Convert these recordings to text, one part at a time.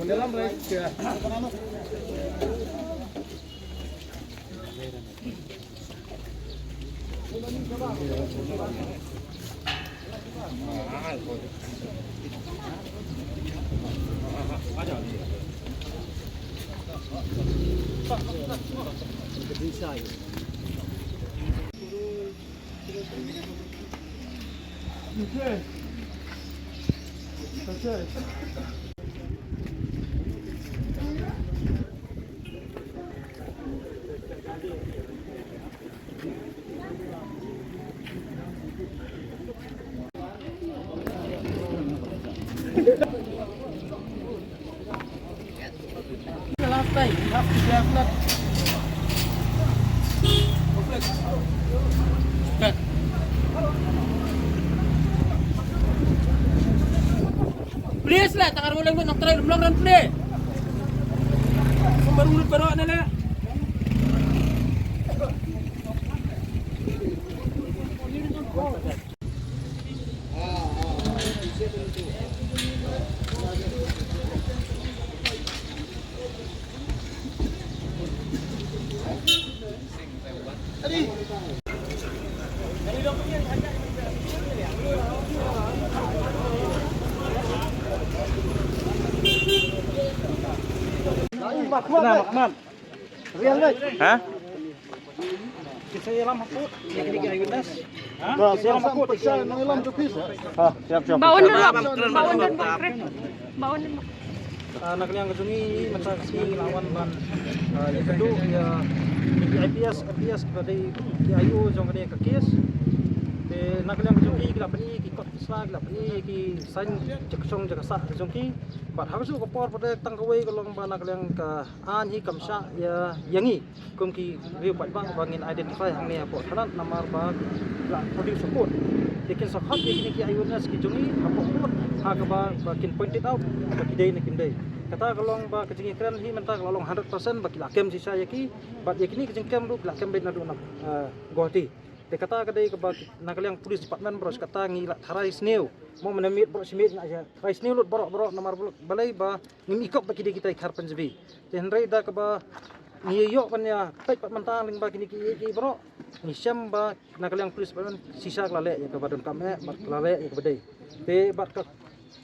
dalam rek. Last time, you have to grab that. Please lah, takar mo lang ng trail long run play. Marunod pa na na. Makmat. Real guys. Hah? Kita ilam haput, ini ayunas. Ba, siap haput, siya nang ilam dupis. Ah, siap. Baon na bakret. Baon na. Anak yang kedungi mentasi lawan ban. Yang kedua ya IPS kepada ayu jong kene kakis. Te nak yang kedungi kita pani ki kot kisah kita pani ki san jeksong jekasa jongki. Bat harus ko por pada tangkawai kolong bana yang ka an hi kamsa ya yangi kumki riu pat bang bangin identify hang ne apo thanan namar ba la produce support lekin sahat ye ki ayunas ki jungi apo pot ha ka ba kin pointed out ba kidai ne kindai kata kolong ba kejingi kran hi menta kolong 100% ba kilakem sisa yaki bat yakini kejingkem ru kilakem be na do na gohati te kata kadai ke ba nakalang police department bros kata ngi tharai sneu mau menamit bro simit na aja tharai sneu lut borok namar balai ba ngi ikop ba kidai kita ikhar panjbi te hendrai da ke ba ngi yok pan ya tek pat mentang ling ba kini ki bro ngi syam ba nakalang police department sisa klale ya ke badon kame mat klale ya ke badai te bat ka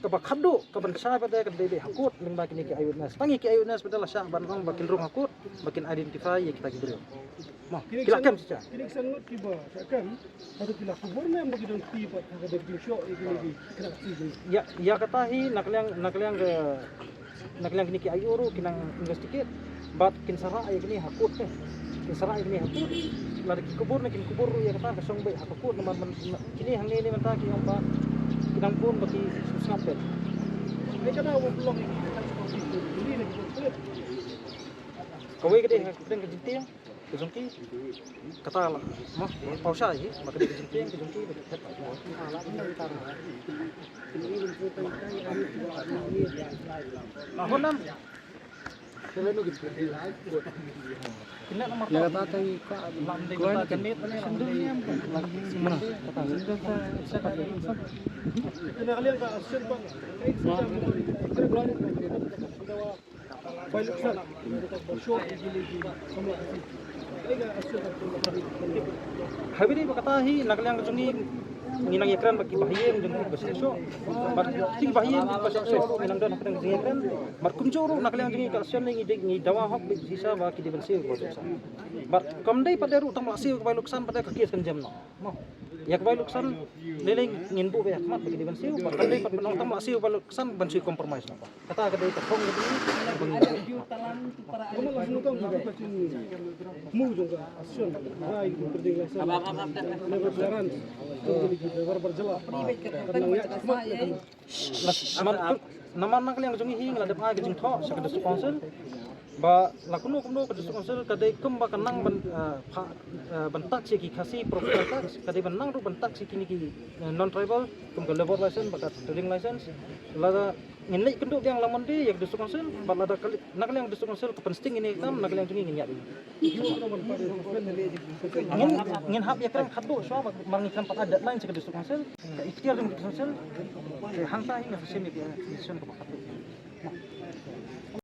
ba khadu ka ban sa pada ka dei hakut ling ba kini ki ayunas tangi ki ayunas padahal sah ban rong bakin rong hakut bakin identify ya kita gibrio mah kilakem saja Kini sangat tiba, seakan ada kilak kubur ni bagi dong tiba ada di show ini kena sih. Ya kata hi nakliang kini ki ayuru kinang investigate bat kin sara ay kini hakut kin sara ay kini hakut lari ki kubur na kin kubur ya kata kasong bay hakut naman kini hangni ni menta ki ba kinang pun bagi susapet Ini kan awak belum ini lagi sulit. kawai gede keng kejintiang kejungki kata lah mah pausa hi maka kejintiang kejungki betul Mahonam. Kena nomor. Ya kata ka Kuan kenit sendulnya lagi mana kata. Ini kalian ka asyik pak. Baik sana. Show gili semua. Habi ni berkata hi nakaliang kejungi nginang yakran bagi bahaya menjenguk basesho bar ti bahaya basesho nginang dan kadang yakran bar kunjuru nakaliang jengi kalsian ngi dawa hok bi sisa ba ki dibensil basesho bar kamdai pada ru tam lasiu ke luksan pada kakis kan jam no ya ke luksan leleng ngin bu be akmat bagi dibensil bar kamdai pada nong tam lasiu ke luksan bensi compromise no kata kadai ka khong ni Kamu langsung tahu juga mu juga asyik. Rai berdiri sana. Lebar jalan. Lebar berjalan. Nama nak yang kejungi hing ladap ai kejung tho sakada sponsor ba lakunu kumno kada sponsor kadai kum ba kanang bentak siki khasi professional tax kadai benang ru bentak siki ni ki non tribal kum ka labor license ba trading license lada nginlai kenduk yang lamon di yang disu konsul ba lada kali nak yang disu konsul ke pensting ini tam nak yang jungi nginyat ngin hab ya kan khadu so ba mangikan pat adat lain sakada disu konsul ka ikhtiar yang disu konsul hanta hingga sini dia decision ke khadu